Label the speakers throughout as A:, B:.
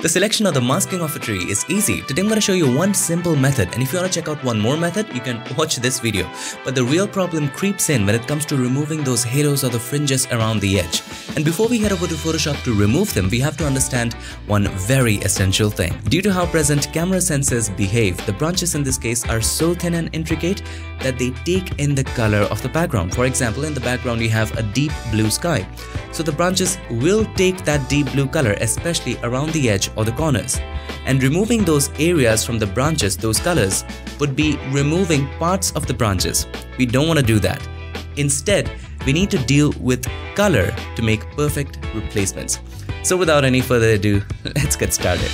A: The selection or the masking of a tree is easy. Today I'm going to show you one simple method, and if you want to check out one more method, you can watch this video. But the real problem creeps in when it comes to removing those halos or the fringes around the edge. And before we head over to Photoshop to remove them, we have to understand one very essential thing. Due to how present camera sensors behave, the branches in this case are so thin and intricate that they take in the color of the background. For example, in the background you have a deep blue sky. So the branches will take that deep blue color, especially around the edge or the corners. And removing those areas from the branches, those colors, would be removing parts of the branches. We don't want to do that. Instead, we need to deal with color to make perfect replacements. So without any further ado, let's get started.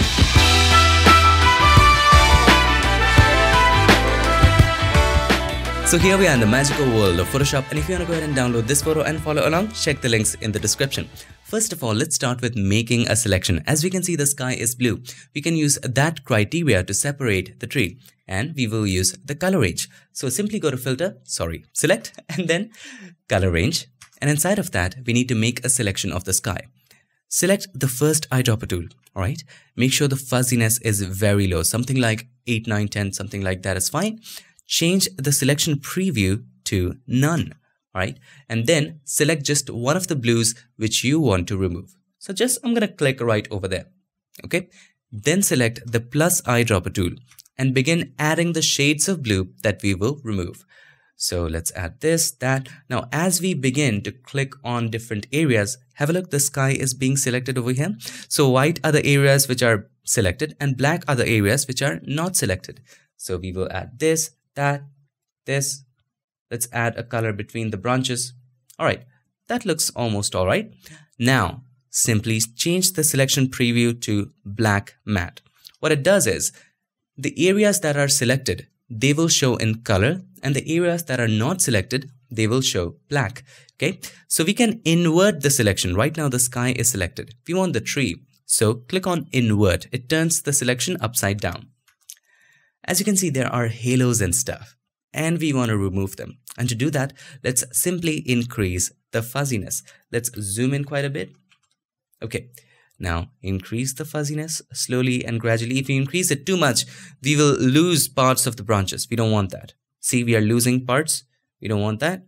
A: So here we are in the magical world of Photoshop, and if you want to go ahead and download this photo and follow along, check the links in the description. First of all, let's start with making a selection. As we can see, the sky is blue. We can use that criteria to separate the tree, and we will use the color range. So simply go to select, and then color range. And inside of that, we need to make a selection of the sky. Select the first eyedropper tool, alright? Make sure the fuzziness is very low, something like 8, 9, 10, something like that is fine. Change the selection preview to none, right? And then select just one of the blues which you want to remove. So I'm going to click right over there, okay? Then select the plus eyedropper tool and begin adding the shades of blue that we will remove. So let's add this, that. Now, as we begin to click on different areas, have a look, the sky is being selected over here. So white are the areas which are selected and black are the areas which are not selected. So we will add this, that, this. Let's add a color between the branches. All right, that looks almost all right. Now, simply change the selection preview to black matte. What it does is, the areas that are selected, they will show in color, and the areas that are not selected, they will show black. Okay, so we can invert the selection. Right now, the sky is selected. We want the tree, so click on invert. It turns the selection upside down. As you can see, there are halos and stuff, and we want to remove them. And to do that, let's simply increase the fuzziness. Let's zoom in quite a bit. Okay, now increase the fuzziness slowly and gradually. If you increase it too much, we will lose parts of the branches. We don't want that. See, we are losing parts. We don't want that.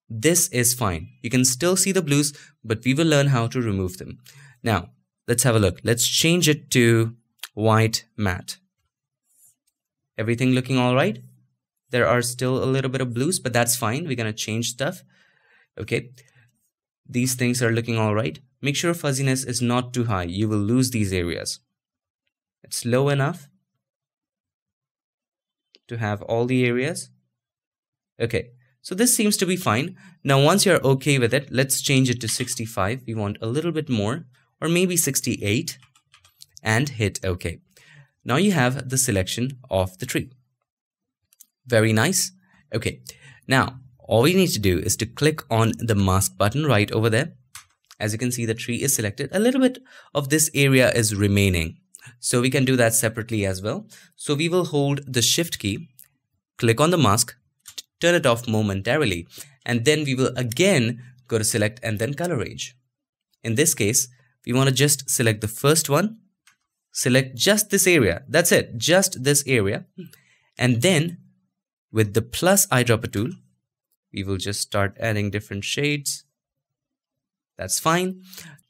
A: This is fine. You can still see the blues, but we will learn how to remove them. Now, let's have a look. Let's change it to white matte. Everything looking all right? There are still a little bit of blues, but that's fine. We're going to change stuff. Okay. These things are looking all right. Make sure fuzziness is not too high. You will lose these areas. It's low enough to have all the areas. Okay. So this seems to be fine. Now, once you're okay with it, let's change it to 65. We want a little bit more, or maybe 68, and hit OK. Now you have the selection of the tree. Very nice. Okay, now all we need to do is to click on the mask button right over there. As you can see, the tree is selected. A little bit of this area is remaining, so we can do that separately as well. So we will hold the shift key, click on the mask, turn it off momentarily, and then we will again go to select and then color range. In this case, we want to just select the first one. Select just this area. That's it, just this area. And then with the plus eyedropper tool, we will just start adding different shades. That's fine.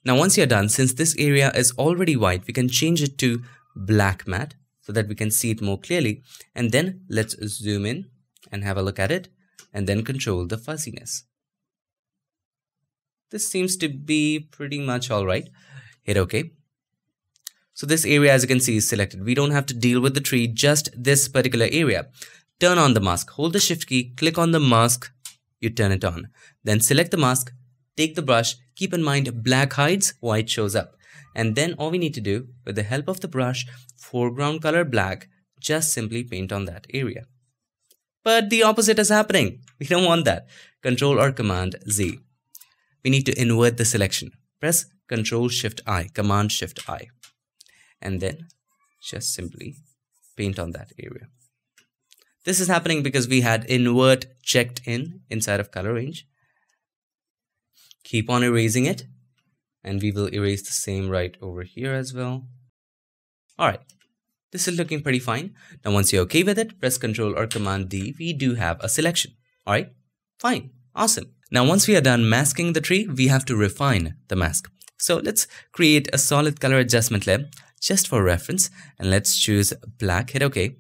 A: Now, once you're done, since this area is already white, we can change it to black matte so that we can see it more clearly. And then let's zoom in and have a look at it, and then control the fuzziness. This seems to be pretty much all right. Hit OK. So this area, as you can see, is selected. We don't have to deal with the tree, just this particular area. Turn on the mask. Hold the shift key, click on the mask, you turn it on. Then select the mask, take the brush. Keep in mind, black hides, white shows up. And then all we need to do, with the help of the brush, foreground color black, just simply paint on that area. But the opposite is happening. We don't want that. Control or Command Z. We need to invert the selection. Press Control Shift I, Command Shift I. And then just simply paint on that area. This is happening because we had invert checked inside of color range. Keep on erasing it, and we will erase the same right over here as well. Alright, this is looking pretty fine. Now once you're okay with it, press Ctrl or Command D. We do have a selection. Alright, fine, awesome. Now once we are done masking the tree, we have to refine the mask. So let's create a solid color adjustment layer just for reference, and let's choose black, hit OK.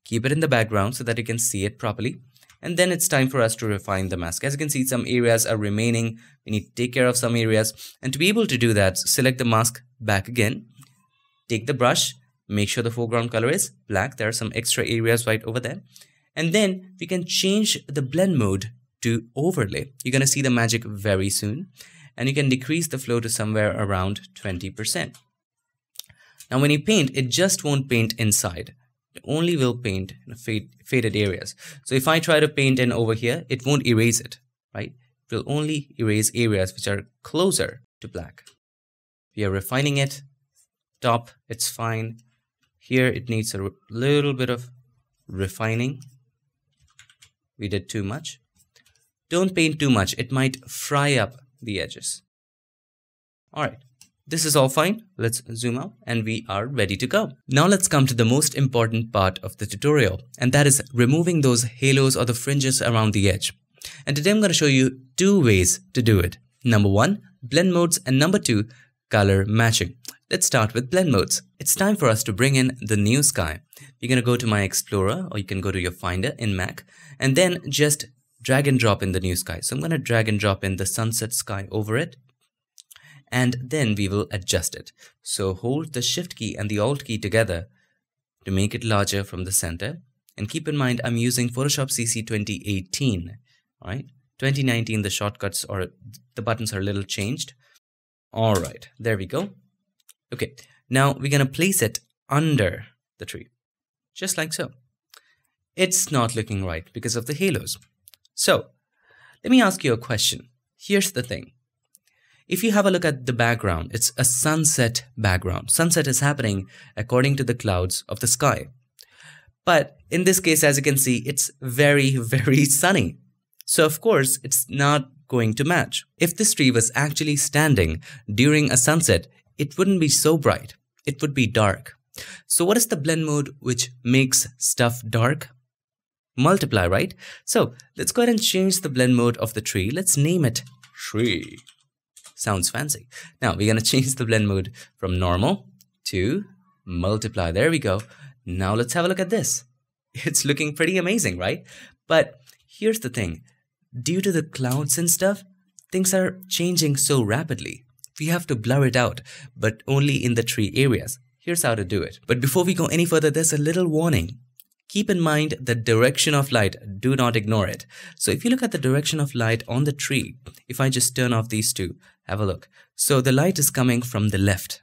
A: Keep it in the background so that you can see it properly. And then it's time for us to refine the mask. As you can see, some areas are remaining. We need to take care of some areas. And to be able to do that, select the mask back again. Take the brush. Make sure the foreground color is black. There are some extra areas right over there. And then we can change the blend mode to overlay. You're going to see the magic very soon. And you can decrease the flow to somewhere around 20%. Now when you paint, it just won't paint inside. It only will paint in faded areas. So if I try to paint in over here, it won't erase it, right? It will only erase areas which are closer to black. We are refining it. Top, it's fine. Here it needs a little bit of refining. We did too much. Don't paint too much. It might fry up the edges. All right. This is all fine. Let's zoom out and we are ready to go. Now let's come to the most important part of the tutorial, and that is removing those halos or the fringes around the edge. And today I'm going to show you two ways to do it. Number one, blend modes, and number two, color matching. Let's start with blend modes. It's time for us to bring in the new sky. You're going to go to my Explorer, or you can go to your Finder in Mac, and then just drag and drop in the new sky. So I'm going to drag and drop in the sunset sky over it. And then we will adjust it. So hold the Shift key and the Alt key together to make it larger from the center. And keep in mind, I'm using Photoshop CC 2018. All right, 2019, the shortcuts or the buttons are a little changed. All right, there we go. Okay, now we're going to place it under the tree, just like so. It's not looking right because of the halos. So let me ask you a question. Here's the thing. If you have a look at the background, it's a sunset background. Sunset is happening according to the clouds of the sky. But in this case, as you can see, it's very, very sunny. So of course, it's not going to match. If this tree was actually standing during a sunset, it wouldn't be so bright. It would be dark. So what is the blend mode which makes stuff dark? Multiply, right? So let's go ahead and change the blend mode of the tree. Let's name it tree. Sounds fancy. Now we're going to change the blend mode from normal to multiply. There we go. Now let's have a look at this. It's looking pretty amazing, right? But here's the thing. Due to the clouds and stuff, things are changing so rapidly. We have to blur it out, but only in the tree areas. Here's how to do it. But before we go any further, there's a little warning. Keep in mind the direction of light. Do not ignore it. So if you look at the direction of light on the tree, if I just turn off these two, have a look. So the light is coming from the left.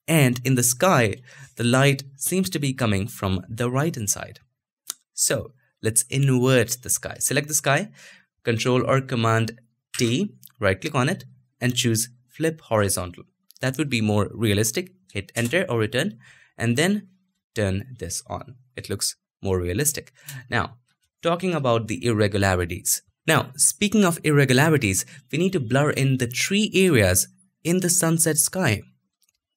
A: And in the sky, the light seems to be coming from the right hand side. So let's invert the sky. Select the sky, Control or Command T, right click on it and choose Flip Horizontal. That would be more realistic. Hit Enter or Return and then turn this on. It looks more realistic. Now, talking about the irregularities. Now, speaking of irregularities, we need to blur in the tree areas in the sunset sky.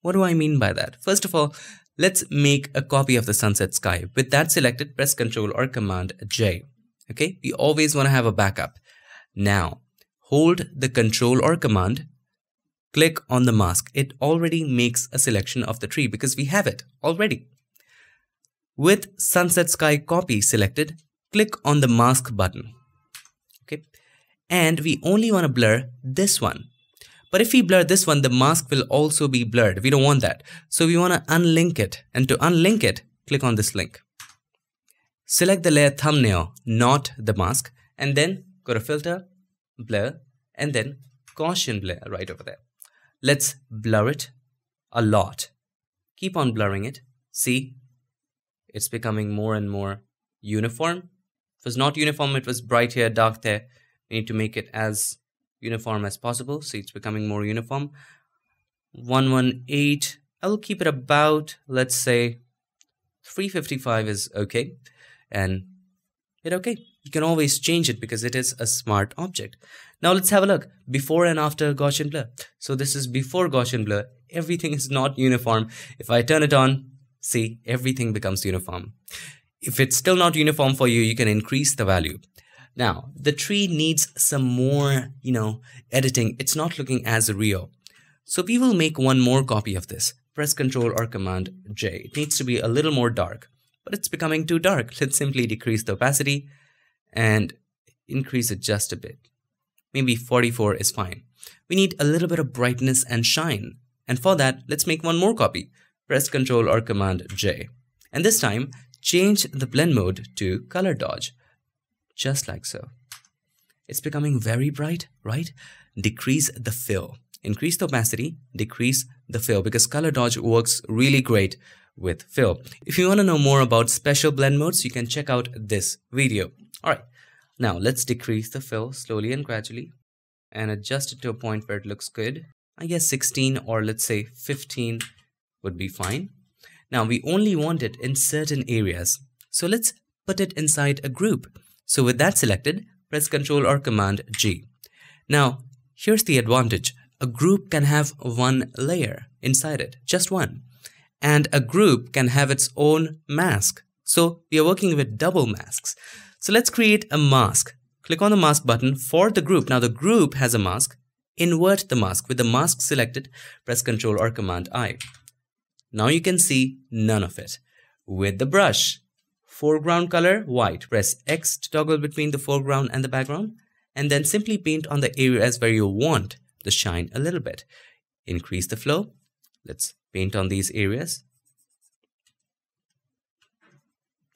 A: What do I mean by that? First of all, let's make a copy of the sunset sky. With that selected, press Ctrl or Command J. Okay, we always want to have a backup. Now, hold the Control or Command, click on the mask. It already makes a selection of the tree because we have it already. With sunset sky copy selected, click on the mask button. Okay, and we only want to blur this one. But if we blur this one, the mask will also be blurred. We don't want that. So we want to unlink it. And to unlink it, click on this link. Select the layer thumbnail, not the mask. And then go to Filter, Blur, and then Gaussian Blur right over there. Let's blur it a lot. Keep on blurring it. See? It's becoming more and more uniform. If it was not uniform, it was bright here, dark there. We need to make it as uniform as possible. See, it's becoming more uniform. 118. I will keep it about, let's say, 355 is okay. And hit OK. You can always change it because it is a smart object. Now let's have a look. Before and after Gaussian blur. So this is before Gaussian blur. Everything is not uniform. If I turn it on, See, everything becomes uniform. If it's still not uniform for you, you can increase the value. Now, the tree needs some more, editing. It's not looking as real. So we will make one more copy of this. Press Ctrl or Command J. It needs to be a little more dark, but it's becoming too dark. Let's simply decrease the opacity and increase it just a bit. Maybe 44 is fine. We need a little bit of brightness and shine. And for that, let's make one more copy. Press Ctrl or Command J. And this time, change the blend mode to color dodge. Just like so. It's becoming very bright, right? Decrease the fill. Increase the opacity, decrease the fill, because color dodge works really great with fill. If you want to know more about special blend modes, you can check out this video. Alright, now let's decrease the fill slowly and gradually and adjust it to a point where it looks good. I guess 16 or let's say 15 would be fine. Now we only want it in certain areas. So let's put it inside a group. So with that selected, press Ctrl or Command G. Now, here's the advantage. A group can have one layer inside it, just one. And a group can have its own mask. So we are working with double masks. So let's create a mask. Click on the mask button for the group. Now the group has a mask. Invert the mask. With the mask selected, press Ctrl or Command I. Now you can see none of it. With the brush, foreground color white. Press X to toggle between the foreground and the background. And then simply paint on the areas where you want the shine a little bit. Increase the flow. Let's paint on these areas.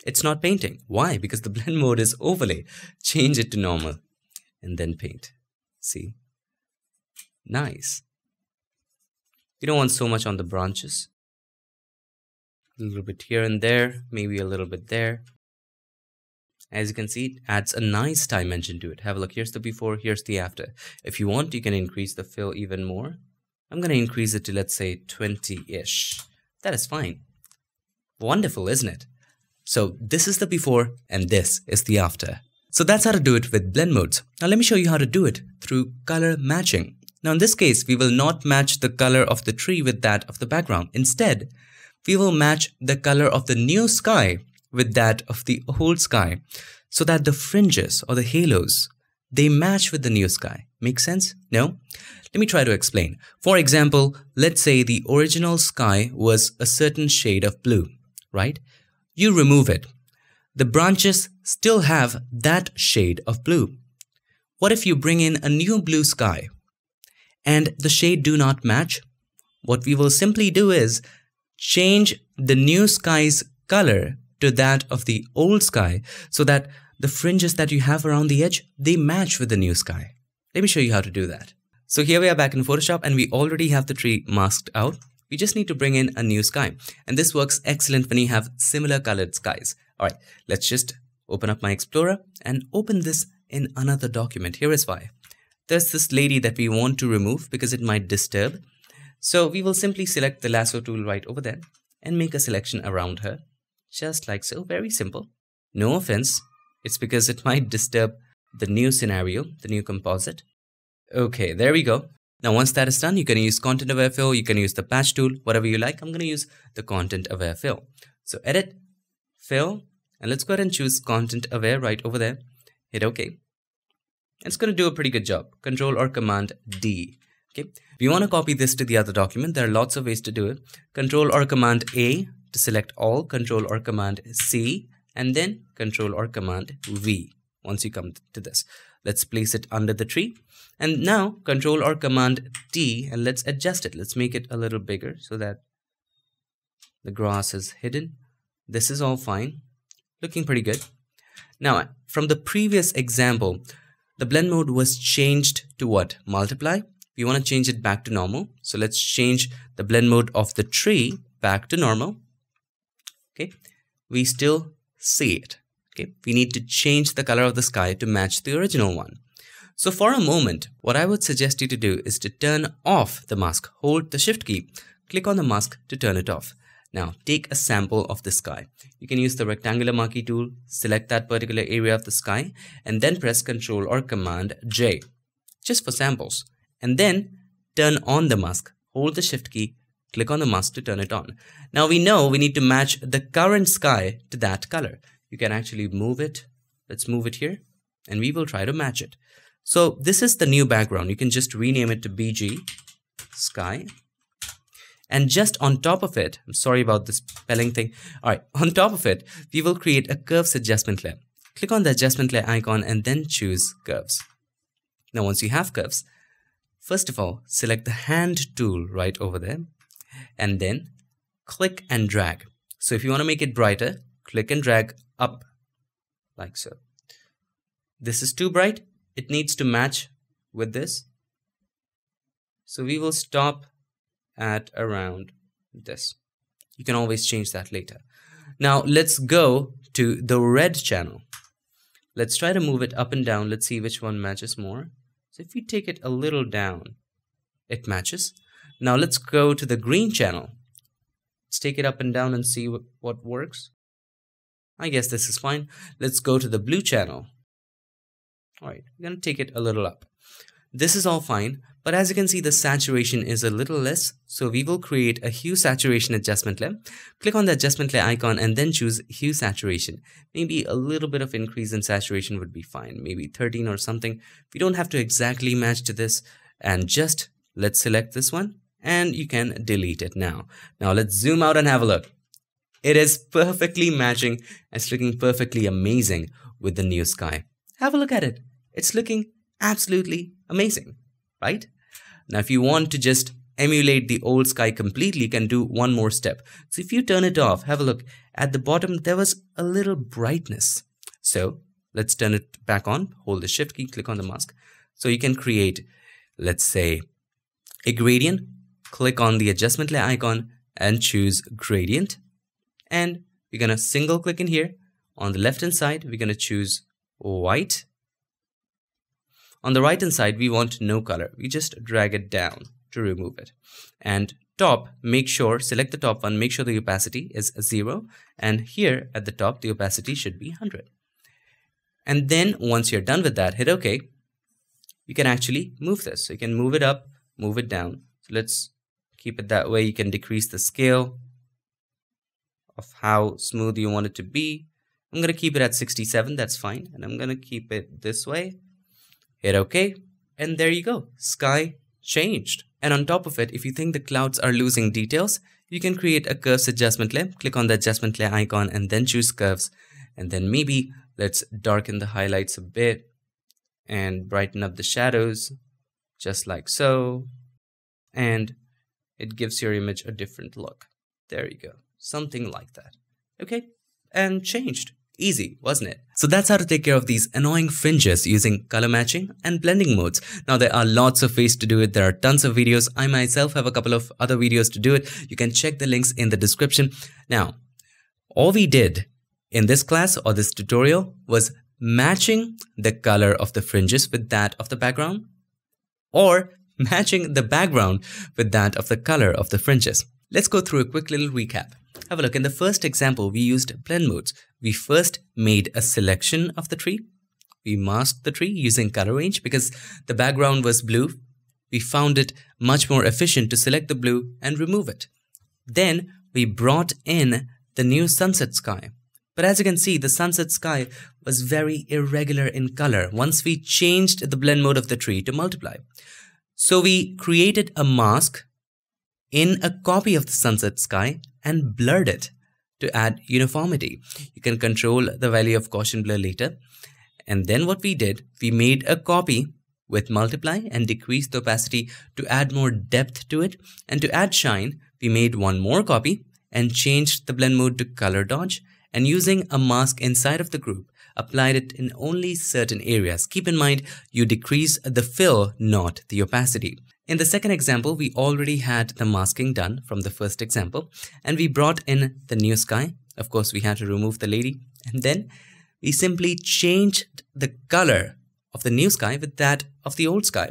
A: It's not painting. Why? Because the blend mode is overlay. Change it to normal and then paint. See? Nice. You don't want so much on the branches. A little bit here and there, maybe a little bit there. As you can see, it adds a nice dimension to it. Have a look. Here's the before, here's the after. If you want, you can increase the fill even more. I'm going to increase it to, let's say, 20-ish. That is fine. Wonderful, isn't it? So this is the before and this is the after. So that's how to do it with blend modes. Now let me show you how to do it through color matching. Now in this case, we will not match the color of the tree with that of the background. Instead, we will match the color of the new sky with that of the old sky, so that the fringes or the halos, they match with the new sky. Make sense? No? Let me try to explain. For example, let's say the original sky was a certain shade of blue, right? You remove it. The branches still have that shade of blue. What if you bring in a new blue sky and the shade do not match? What we will simply do is change the new sky's color to that of the old sky so that the fringes that you have around the edge, they match with the new sky. Let me show you how to do that. So here we are back in Photoshop and we already have the tree masked out. We just need to bring in a new sky. And this works excellent when you have similar colored skies. Alright, let's just open up my Explorer and open this in another document. Here is why. There's this lady that we want to remove because it might disturb. So we will simply select the lasso tool right over there and make a selection around her. Just like so, very simple. No offense, it's because it might disturb the new scenario, the new composite. Okay, there we go. Now once that is done, you can use content aware fill, you can use the patch tool, whatever you like. I'm going to use the content aware fill. So edit, fill, and let's go ahead and choose content aware right over there. Hit OK. It's going to do a pretty good job. Control or Command D. Okay. If you want to copy this to the other document, there are lots of ways to do it. Control or Command A to select all, Control or Command C, and then Control or Command V. Once you come to this, let's place it under the tree. And now Control or Command T, and let's adjust it. Let's make it a little bigger so that the grass is hidden. This is all fine. Looking pretty good. Now, from the previous example, the blend mode was changed to what? Multiply. We want to change it back to normal. So let's change the blend mode of the tree back to normal. Okay. We still see it. Okay. We need to change the color of the sky to match the original one. So for a moment, what I would suggest you to do is to turn off the mask. Hold the Shift key. Click on the mask to turn it off. Now take a sample of the sky. You can use the rectangular marquee tool, select that particular area of the sky, and then press Ctrl or Command J, just for samples. And then turn on the mask. Hold the Shift key, click on the mask to turn it on. Now we know we need to match the current sky to that color. You can actually move it. Let's move it here and we will try to match it. So this is the new background. You can just rename it to BG sky. And just on top of it, I'm sorry about this spelling thing. All right, on top of it, we will create a curves adjustment layer. Click on the adjustment layer icon and then choose curves. Now, once you have curves, first of all, select the hand tool right over there and then click and drag. So if you want to make it brighter, click and drag up like so. This is too bright. It needs to match with this. So we will stop at around this. You can always change that later. Now let's go to the red channel. Let's try to move it up and down. Let's see which one matches more. So if we take it a little down, it matches. Now let's go to the green channel. Let's take it up and down and see what works. I guess this is fine. Let's go to the blue channel. All right, we're going to take it a little up. This is all fine, but as you can see, the saturation is a little less. So we will create a hue saturation adjustment layer. Click on the adjustment layer icon and then choose hue saturation. Maybe a little bit of increase in saturation would be fine. Maybe 13 or something. We don't have to exactly match to this. And just let's select this one and you can delete it now. Now let's zoom out and have a look. It is perfectly matching. It's looking perfectly amazing with the new sky. Have a look at it. It's looking absolutely amazing, right? Now, if you want to just emulate the old sky completely, you can do one more step. So if you turn it off, have a look. At the bottom, there was a little brightness. So let's turn it back on. Hold the shift key, click on the mask. So you can create, let's say, a gradient. Click on the adjustment layer icon and choose gradient. And we're going to single click in here. On the left hand side, we're going to choose white. On the right hand side, we want no color. We just drag it down to remove it. And top, make sure, select the top one, make sure the opacity is 0. And here at the top, the opacity should be 100. And then once you're done with that, hit OK. You can actually move this. So you can move it up, move it down. So let's keep it that way. You can decrease the scale of how smooth you want it to be. I'm going to keep it at 67. That's fine. And I'm going to keep it this way. Hit OK, and there you go. Sky changed. And on top of it, if you think the clouds are losing details, you can create a curves adjustment layer. Click on the adjustment layer icon and then choose curves. And then maybe let's darken the highlights a bit and brighten up the shadows, just like so. And it gives your image a different look. There you go. Something like that. Okay, and changed. Easy, wasn't it? So that's how to take care of these annoying fringes using color matching and blending modes. Now there are lots of ways to do it. There are tons of videos. I myself have a couple of other videos to do it. You can check the links in the description. Now, all we did in this class or this tutorial was matching the color of the fringes with that of the background, or matching the background with that of the color of the fringes. Let's go through a quick little recap. Have a look. In the first example, we used blend modes. We first made a selection of the tree. We masked the tree using color range because the background was blue. We found it much more efficient to select the blue and remove it. Then we brought in the new sunset sky. But as you can see, the sunset sky was very irregular in color once we changed the blend mode of the tree to multiply. So we created a mask in a copy of the sunset sky and blurred it to add uniformity. You can control the value of Gaussian blur later. And then what we did, we made a copy with multiply and decreased the opacity to add more depth to it. And to add shine, we made one more copy and changed the blend mode to color dodge. And using a mask inside of the group, applied it in only certain areas. Keep in mind, you decrease the fill, not the opacity. In the second example, we already had the masking done from the first example, and we brought in the new sky. Of course, we had to remove the lady, and then we simply changed the color of the new sky with that of the old sky.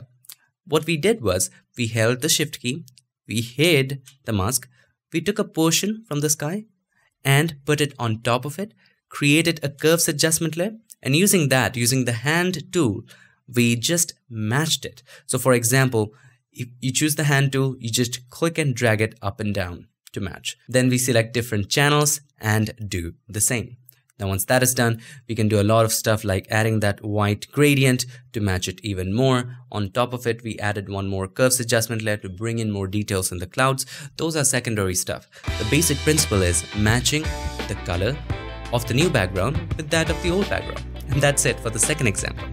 A: What we did was, we held the shift key, we hid the mask, we took a portion from the sky and put it on top of it, created a curves adjustment layer, and using that, using the hand tool, we just matched it. So for example, If you choose the hand tool, you just click and drag it up and down to match. Then we select different channels and do the same. Now once that is done, we can do a lot of stuff like adding that white gradient to match it even more. On top of it, we added one more curves adjustment layer to bring in more details in the clouds. Those are secondary stuff. The basic principle is matching the color of the new background with that of the old background. And that's it for the second example.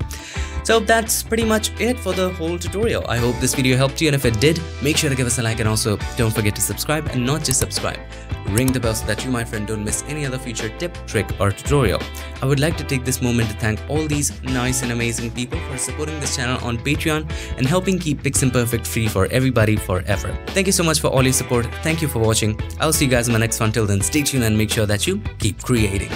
A: So that's pretty much it for the whole tutorial. I hope this video helped you, and if it did, make sure to give us a like, and also don't forget to subscribe, and not just subscribe. Ring the bell so that you, my friend, don't miss any other future tip, trick or tutorial. I would like to take this moment to thank all these nice and amazing people for supporting this channel on Patreon and helping keep PiXimperfect free for everybody forever. Thank you so much for all your support. Thank you for watching. I'll see you guys in my next one. Till then, stay tuned and make sure that you keep creating.